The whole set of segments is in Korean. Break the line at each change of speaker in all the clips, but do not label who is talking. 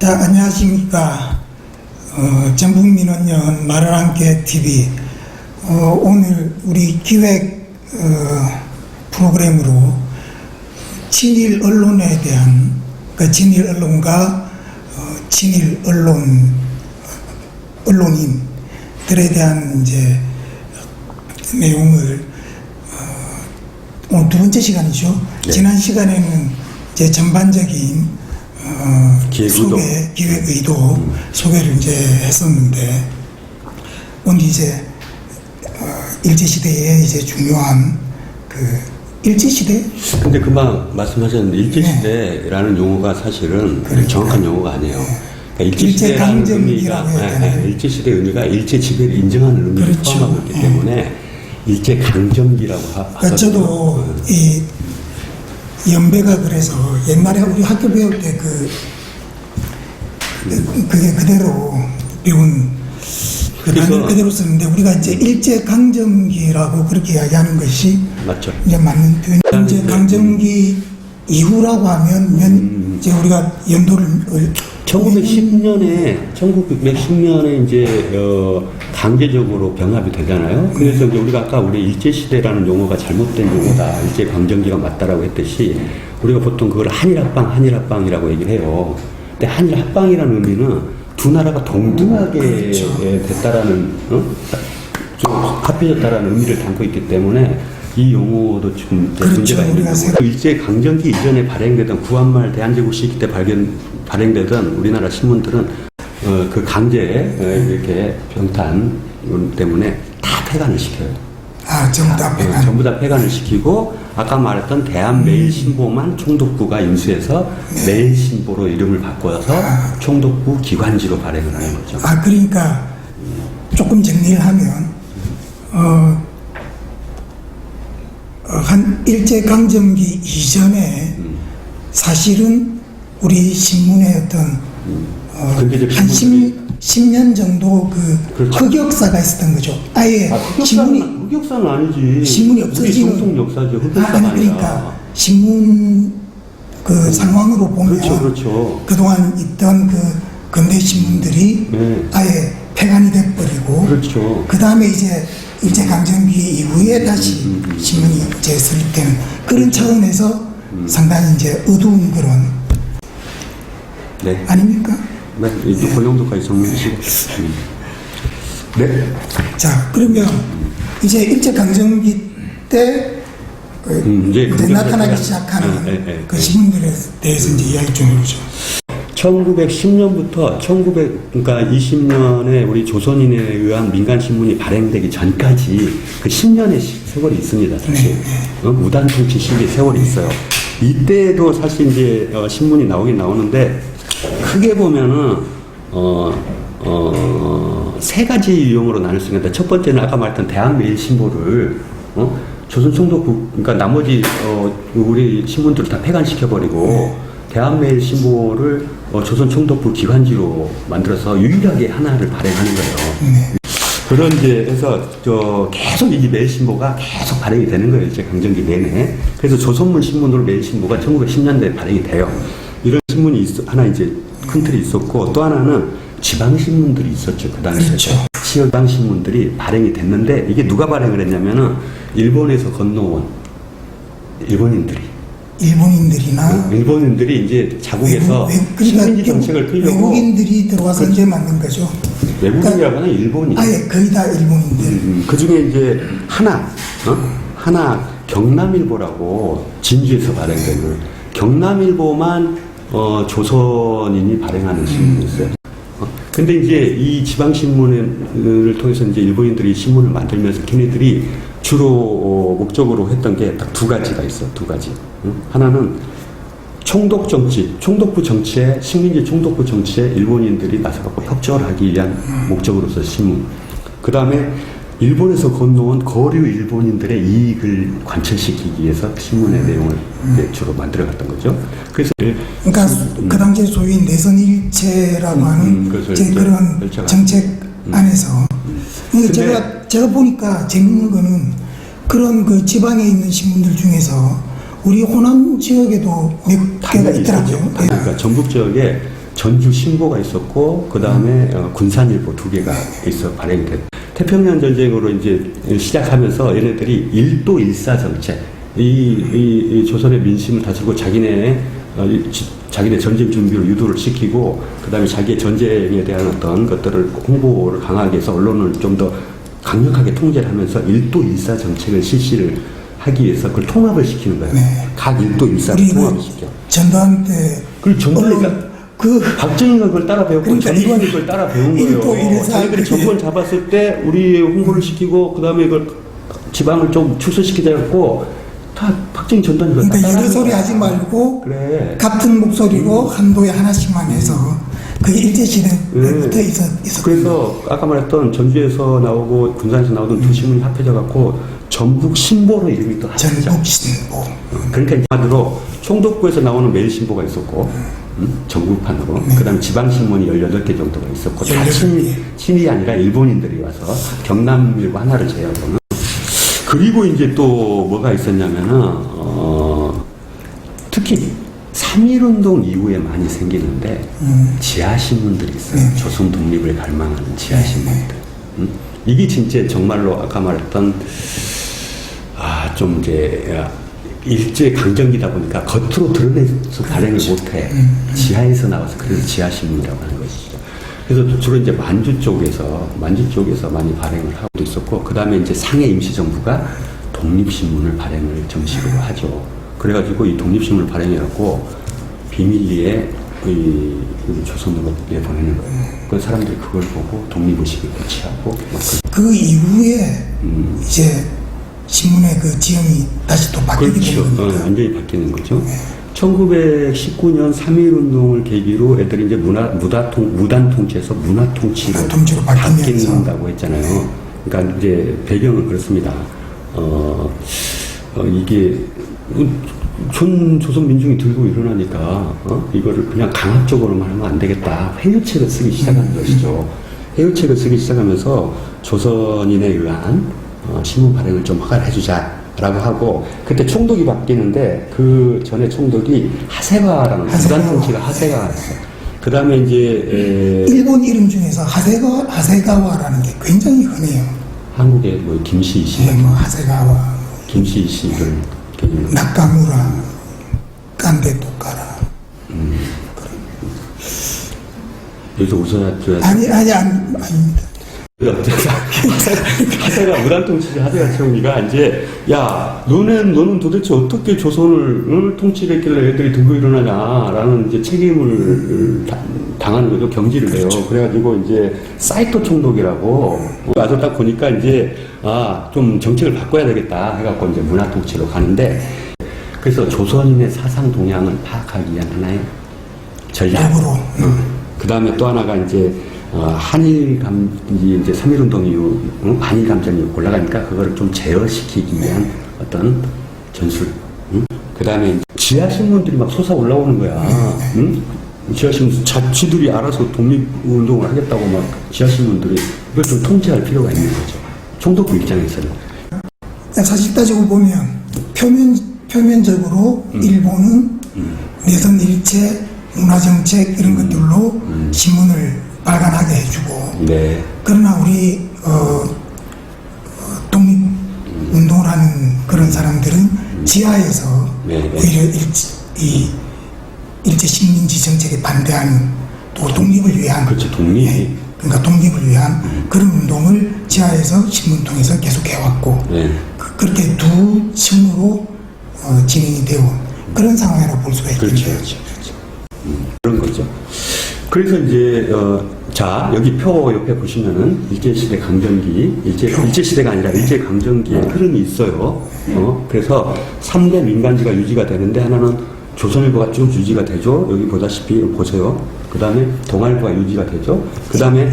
자, 안녕하십니까. 전북민원연 말을 함께 TV. 오늘 우리 기획 프로그램으로 친일 언론에 대한 친일 언론과 친일 언론인들에 대한 이제 내용을 오늘 두 번째 시간이죠. 네. 지난 시간에는 이제 전반적인 기획 의도 소개를 이제 했었는데, 오늘 이제 일제시대의 이제 중요한 일제시대?
근데 금방 말씀하셨는데 일제시대라는 용어가 사실은 정확한 용어가 아니에요. 그러니까
일제강점기라고 해야 되나요?
일제시대의 의미가 일제지배를 인정하는 의미를 포함하고 있기 때문에 일제강점기라고 하거든요.
저도 이 연배가 그래서 옛날에 우리 학교 배울 때 그게 그대로 배운 단어 그대로 쓰는데, 우리가 이제 일제강점기라고 그렇게 이야기하는 것이
맞죠.
이제 맞는 표현. 일제강점기 이후라고 하면 이제 우리가 연도를
1910년에 이제 강제적으로 병합이 되잖아요. 그래서 이제 우리가 아까 우리 일제시대라는 용어가 잘못된 용어다, 일제강점기가 맞다라고 했듯이 우리가 보통 그걸 한일합방이라고 얘기를 해요. 근데 한일합방이라는 의미는 두 나라가 동등하게 됐다라는, 좀 합해졌다라는 의미를 담고 있기 때문에 이 용어도 지금 문제가 있는 거고, 일제강점기 이전에 발행되던 구한말 대한제국 시기 때 발행되던 우리나라 신문들은 그 강제 이렇게 병탄 때문에 다 폐간을 시켜요. 전부 다 폐간을 시키고, 아까 말했던 대한매일신보만 총독부가 인수해서 매일신보로 이름을 바꿔서 총독부 기관지로 발행을 하는 거죠.
그러니까 조금 정리를 하면 한 일제강점기 이전에 사실은 우리 신문의 어떤 한 10년 정도
그렇죠.
흑역사가 있었던 거죠. 아예
흑역사는 아니지.
신문이 없어지는
정통 역사죠. 흑역사가
그러니까 신문 상황으로 보면
그렇죠.
그동안 있던 근대 신문들이 아예 폐간이 돼버리고,
그렇죠.
그 다음에 이제 일제강점기 이후에 다시 신문이 이제 설립되는 그런 차원에서 상당히 이제 어두운 그런 아닙니까?
네, 이제 그 정도까지 정리하시고. 네.
자, 그러면 이제 일제강점기 때 이제 나타나기 시작하는 그 신문들에 대해서 이제 이야기 좀 해보죠.
1910년부터 그러니까 20년에 우리 조선인에 의한 민간신문이 발행되기 전까지 그 10년의 세월이 있습니다, 사실. 무단통치 시기 세월이 있어요. 이때도 사실 이제 신문이 나오긴 나오는데, 크게 보면은 세 가지 유형으로 나눌 수 있는데, 첫 번째는 아까 말했던 대한매일신보를 조선총독부, 그러니까 나머지 우리 신문들을 다 폐간시켜버리고 대한매일신보를 조선총독부 기관지로 만들어서 유일하게 하나를 발행하는 거예요. 그런 이제 해서 계속 이 매일신보가 계속 발행이 되는 거예요, 이제 강점기 내내. 그래서 조선문 신문으로 매일신보가 1910년대에 발행이 돼요. 이런 신문이 하나 이제 큰 틀이 있었고, 또 하나는 지방신문들이 있었죠, 그 당시에.
그렇죠.
지방신문들이 발행이 됐는데, 이게 누가 발행을 했냐면은 일본에서 건너온 일본인들이 이제 자국에서 식민지 정책을 풀려고
외국인들이 들어와서 이제 만든 거죠.
외국인이라고 하는 일본인.
거의 다 일본인들.
그 중에 이제 하나 경남일보라고 진주에서 발행된 걸, 경남일보만 조선인이 발행하는 신문이었어요. 근데 이제 이 지방신문을 통해서 이제 일본인들이 신문을 만들면서 걔네들이 주로 목적으로 했던 게 딱 두 가지가 있어, 두 가지. 하나는 총독부 정치에, 식민지 총독부 정치에 일본인들이 나서갖고 협조를 하기 위한 목적으로서 신문. 그 다음에 일본에서 건너온 거류 일본인들의 이익을 관철시키기 위해서 신문의 내용을 주로 만들어갔던 거죠. 그래서
그러니까 그 당시에 소위 내선일체라고 하는 그런 정책 안에서. 제가 보니까 재밌는 거는 그런 지방에 있는 신문들 중에서 우리 호남 지역에도 몇 개가 있더라고요.
그러니까 전북 지역에 전주 신보가 있었고 그 다음에 군산일보 2개가 있어 발행이 됐. 태평양 전쟁으로 이제 시작하면서 얘네들이 일도 일사 정책, 이 조선의 민심을 다스리고 자기네 전쟁 준비를 유도를 시키고 그 다음에 자기의 전쟁에 대한 어떤 것들을 홍보를 강하게 해서 언론을 좀 더 강력하게 통제를 하면서 일도 일사 정책을 실시를 하기 위해서 그걸 통합을 시키는 거예요.
네.
각 일도 일사를 통합을 시켜.
전두환 때
그리고 전두환이가 박정희가 그걸 따라 배웠고
그러니까
전두환이 그걸 따라 배운
일도
거예요.
일사
자기들이 정권 잡았을 때 우리 홍보를 시키고 그 다음에 이걸 지방을 좀 축소시키자 했고 다 박정희 전두환이 그걸
그러니까
따라
여러 소리 하지 말고
그래.
같은 목소리로 한도에 하나씩만 해서 그게 일제시대부터 있었고
그래서 아까 말했던 전주에서 나오고 군산에서 나오던 두 신문이 합해져 갖고 전북 신보로 이름이 또 합쳐져.
전북 신보.
그러니까 한마디로 총독부에서 나오는 매일신보가 있었고 전국판으로 그다음에 지방신문이 18개 정도가 있었고 다
18개.
친일이 아니라 일본인들이 와서 경남일보 하나를 제외하고는. 그리고 이제 또 뭐가 있었냐면은 특히 3.1운동 이후에 많이 생기는데 지하신문들이 있어요. 조선 독립을 갈망하는 지하신문들. 이게 진짜 정말로 아까 말했던 좀 이제 일제 강점기다 보니까 겉으로 드러내서 발행을 못해. 지하에서 나와서 그래서 지하신문이라고 하는 것이죠. 그래서 주로 이제 만주 쪽에서 많이 발행을 하고 있었고, 그 다음에 이제 상해 임시정부가 독립신문을 발행을 정식으로 하죠. 그래가지고 이 독립신문을 발행해갖고 비밀리에 이 조선으로 내보내는 거예요. 그 사람들이 그걸 보고 독립의식을 고취하고
그 이후에 이제 신문의 그 지형이 다시 또 바뀌게
그렇죠.
되는 겁니다.
완전히 바뀌는 거죠. 1919년 3.1운동을 계기로 애들이 이제 무단 통치에서 문화 통치로 바뀐다고 했잖아요. 그러니까 이제 배경은 그렇습니다. 이게 조선 민중이 들고 일어나니까 이거를 그냥 강압적으로만 하면 안 되겠다. 회유책을 쓰기 시작한 것이죠. 회유책을 쓰기 시작하면서 조선인에 의한 신문 발행을 좀 허가를 해주자라고 하고, 그때 총독이 바뀌는데 그 전에 총독이 하세가라는 무단 통치가 하세가였어요. 그 다음에 이제
일본 이름 중에서 하세가와라는 게 굉장히 흔해요.
한국의 뭐 김시희,
네, 뭐 하세가와,
김시희 씨를
나카무라, 깐데토카라.
여기서 웃어줘야
아닙니다.
하세가 무단통치자 하세가 총리가 이제 너는 도대체 어떻게 조선을 통치를 했길래 애들이 들고 일어나냐라는 이제 책임을 당하는 거죠. 경지를 내요. 그래가지고 이제 사이토 총독이라고 와서 딱 보니까 이제 좀 정책을 바꿔야 되겠다 해갖고 이제 문화통치로 가는데, 그래서 조선인의 사상 동향을 파악하기 위한 하나의 전략. 그 다음에 또 하나가 이제 이제 3.1운동 이후 한일 감정이 올라가니까 그거를 좀 제어시키기 위한 어떤 전술. 그 다음에 지하신문들이 막 솟아 올라오는 거야. 지하신문 자취들이 알아서 독립운동을 하겠다고 막 지하신문들이 이걸 좀 통제할 필요가 있는 거죠. 총독부 입장에서는.
사실 따지고 보면 표면적으로 일본은 내선 일체, 문화정책 이런 것들로 신문을 발간하게 해주고,
네.
그러나 우리 독립운동을 하는 그런 사람들은 지하에서 오히려 일제 식민지 정책에 반대하는, 또 독립을 위한,
그렇죠, 독립.
그러니까 독립을 위한 그런 운동을 지하에서 신문 통해서 계속 해왔고, 그렇게 두 층으로 진행이 되어 그런 상황이라고 볼 수가 있겠죠.
그렇죠. 그런 거죠. 그래서 이제 여기 표 옆에 보시면은 일제시대 강점기, 일제시대가 아니라 일제강점기의 흐름이 있어요. 그래서 3대 민간지가 유지가 되는데, 하나는 조선일보가 쭉 유지가 되죠. 여기 보다시피 보세요. 그 다음에 동아일보가 유지가 되죠. 그 다음에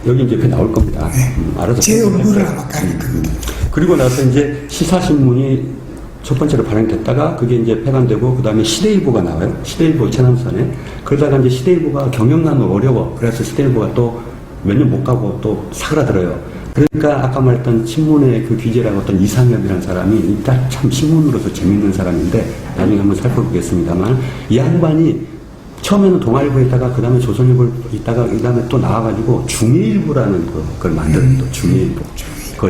여기 이제 그 나올 겁니다. 알아서
제 얼굴을 아마 가릴 겁니다.
그리고 나서 이제 시사신문이 첫 번째로 발행됐다가 그게 이제 폐간되고, 그 다음에 시대일보가 나와요. 시대일보 최남선에. 그러다가 이제 시대일보가 경영난은 어려워. 그래서 시대일보가 또 몇 년 못 가고 또 사그라들어요. 그러니까 아까 말했던 신문의 그 귀재라고 했던 이상엽이라는 사람이 참 신문으로서 재밌는 사람인데 나중에 한번 살펴보겠습니다만, 이 양반이 처음에는 동아일보 있다가 그 다음에 조선일보 있다가 그 다음에 또 나와가지고 중일보라는 그걸 만들었죠. 중일보. 그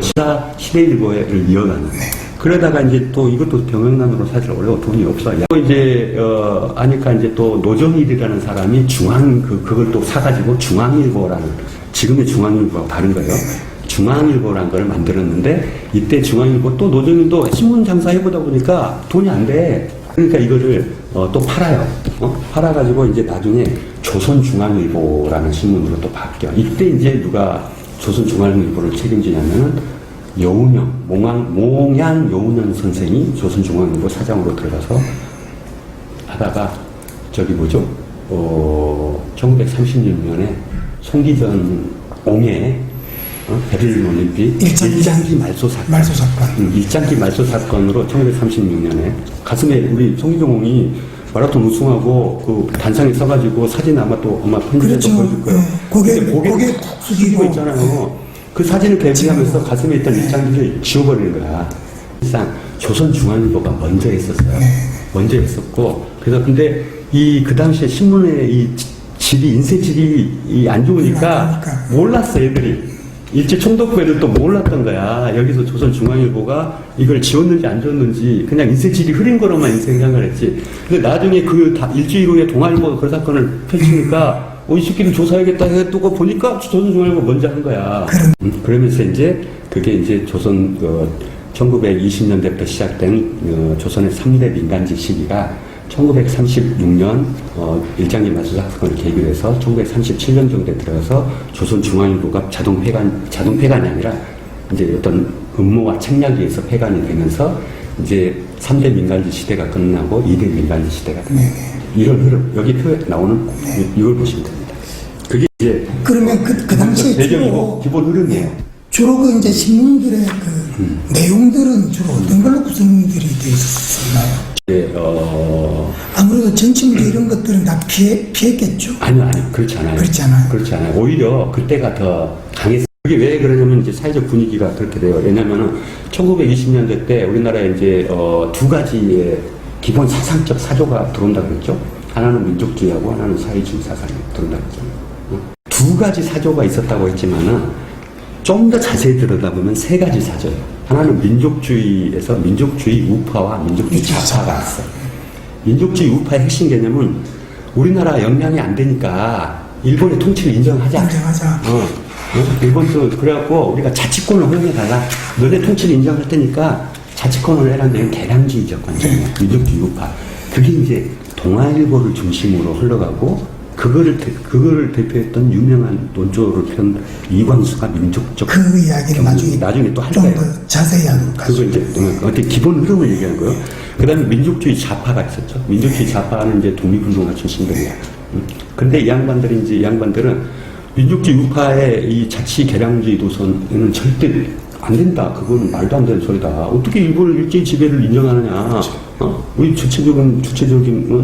시대일보를 이어가는. 그러다가 이제 또 이것도 병영난으로 사실 어려워 돈이 없어. 또 이제 하니까 이제 또 노정일이라는 사람이 그걸 또 사가지고 중앙일보라는, 지금의 중앙일보하고 다른 거예요. 중앙일보라는 걸 만들었는데 이때 중앙일보 또 노정일도 신문 장사 해보다 보니까 돈이 안 돼. 그러니까 이거를 또 팔아요. 팔아가지고 이제 나중에 조선중앙일보라는 신문으로 또 바뀌어. 이때 이제 누가 조선중앙일보를 책임지냐면은 몽양 여운형 선생이 조선중앙일보 사장으로 들어가서 하다가 저기 뭐죠? 1936년에 송기전 옹해 베를린 올림픽 일장기 말소 사건. 일장기 말소 사건으로 1936년에 가슴에 우리 송기정홍이 마라톤 우승하고 그 단상에 써가지고 사진 아마 편집해서 보여줄 거예요.
고개 푹 숙이고
있잖아요. 그 사진을 대비하면서 가슴에 있던 일장기를 지워버리는 거야. 일단 조선중앙일보가 먼저 했었어요. 먼저 했었고 그래서 근데 그 당시에 신문의 이 질이 인쇄질이 안 좋으니까 몰랐어 애들이. 일제 총독부 애들도 몰랐던 거야. 여기서 조선중앙일보가 이걸 지웠는지 안 지웠는지 그냥 인쇄질이 흐린 거로만 생각을 했지. 근데 나중에 일주일 후에 동아일보가 그 사건을 펼치니까 이 새끼들 조사해야겠다 해두고 보니까 조선중앙일보 먼저 한 거야. 그러면서 이제 그게 이제 1920년대부터 시작된 조선의 3대 민간지 시기가 1936년 일장기 말소 사건을 계기로 해서 1937년 정도에 들어가서 조선중앙일보가 자동 폐간이 아니라 이제 어떤 음모와 책략에 의해서 폐간이 되면서 이제 3대 민간지 시대가 끝나고 2대 민간지 시대가 됩니다. 이런 흐름, 여기 표에 나오는 이걸 보시면 됩니다. 그게 이제
그러면 그 당시에
배경이고 기본 흐름이에요.
주로 그 이제 신문들의 그 내용들은 주로 어떤 걸로 구성들이 되어 있었나요? 아무래도 정치문제 이런 것들은 다 피했겠죠?
아니요, 그렇지 않아요. 그렇지 않아요. 오히려 그때가 더 강했어요. 그게 왜 그러냐면 이제 사회적 분위기가 그렇게 돼요. 왜냐면은 1920년대 때 우리나라에 이제 두 가지의 기본 사상적 사조가 들어온다 그랬죠. 하나는 민족주의하고 하나는 사회주의 사상이 들어온다 그랬잖아요. 두 가지 사조가 있었다고 했지만은 좀 더 자세히 들여다보면 세 가지 사조예요. 하나는 민족주의에서 민족주의 우파와 민족주의 좌파가 있어. 민족주의 우파의 핵심 개념은 우리나라 역량이 안 되니까 일본의 통치를 인정하자. 일본도 그래갖고 우리가 자치권을 허용해달라. 너네 통치를 인정할 테니까 자치권을 해라는 데는 개량주의적 관점이에요. 민족주의 우파. 그게 이제 동아일보를 중심으로 흘러가고 그거를 대표했던 유명한 논조를 편 이광수가 민족적
그 이야기를
나중에 또 할 거예요.
좀 더 자세히 하도록
그거 이제 어떻게 기본 흐름을 얘기하는 거예요. 그다음에 민족주의 좌파가 있었죠. 민족주의 좌파는 이제 독립운동가 출신들이야. 근데 이 양반들은 민족주의 우파의 이 자치 개량주의 노선에는 절대 안 된다. 그거는 말도 안 되는 소리다. 어떻게 일본을 일제히 지배를 인정하느냐. 우리 주체적인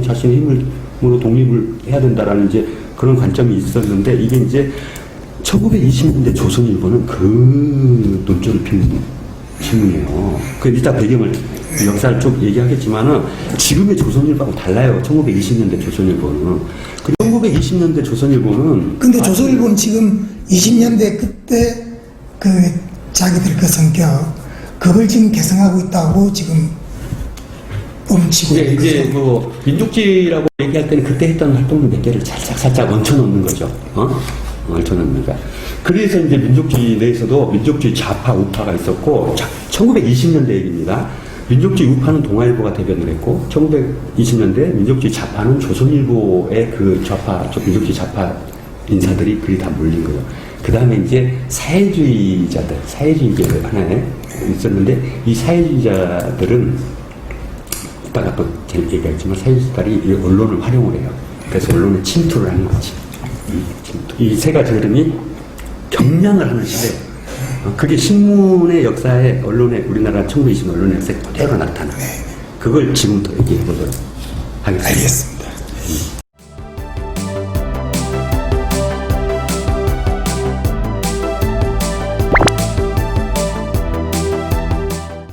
자신의 힘으로 독립을 해야 된다라는 이제 그런 관점이 있었는데 이게 이제 1920년대 조선일보는 그 논조를 펴는 신문이에요. 그 이따 배경을 역사를 좀 얘기하겠지만은 지금의 조선일보하고 달라요. 1920년대 조선일보는. 그리고 1920년대 조선일보는
근데 조선일보는 지금 20년대 그때 그 자기들 그 성격 그걸 지금 개성하고 있다고 지금 뻥치고
있는 거죠. 이제 뭐 민족주의라고 얘기할 때는 그때 했던 활동들 몇 개를 살짝 얹혀놓는 거죠. 얹혀놓는 거야. 그래서 이제 민족주의 내에서도 민족주의 좌파 우파가 있었고 1920년대 얘기입니다. 민족주의 우파는 동아일보가 대변을 했고 1920년대 민족주의 좌파는 조선일보의 그 민족주의 좌파 인사들이 그리 다 몰린 거예요. 그 다음에 이제 사회주의계를 하나에 있었는데 이 사회주의자들은 이따가 또 얘기하겠지만 사회주의자들이 이 언론을 활용을 해요. 그래서 언론에 침투를 하는 거지. 이 세 가지 흐름이 경량을 하는 시대예요. 그게 신문의 역사에 우리나라 1920년 언론의 역사에 그대로 나타나요. 그걸 지금부터 얘기해 보도록 하겠습니다.
알겠습니다.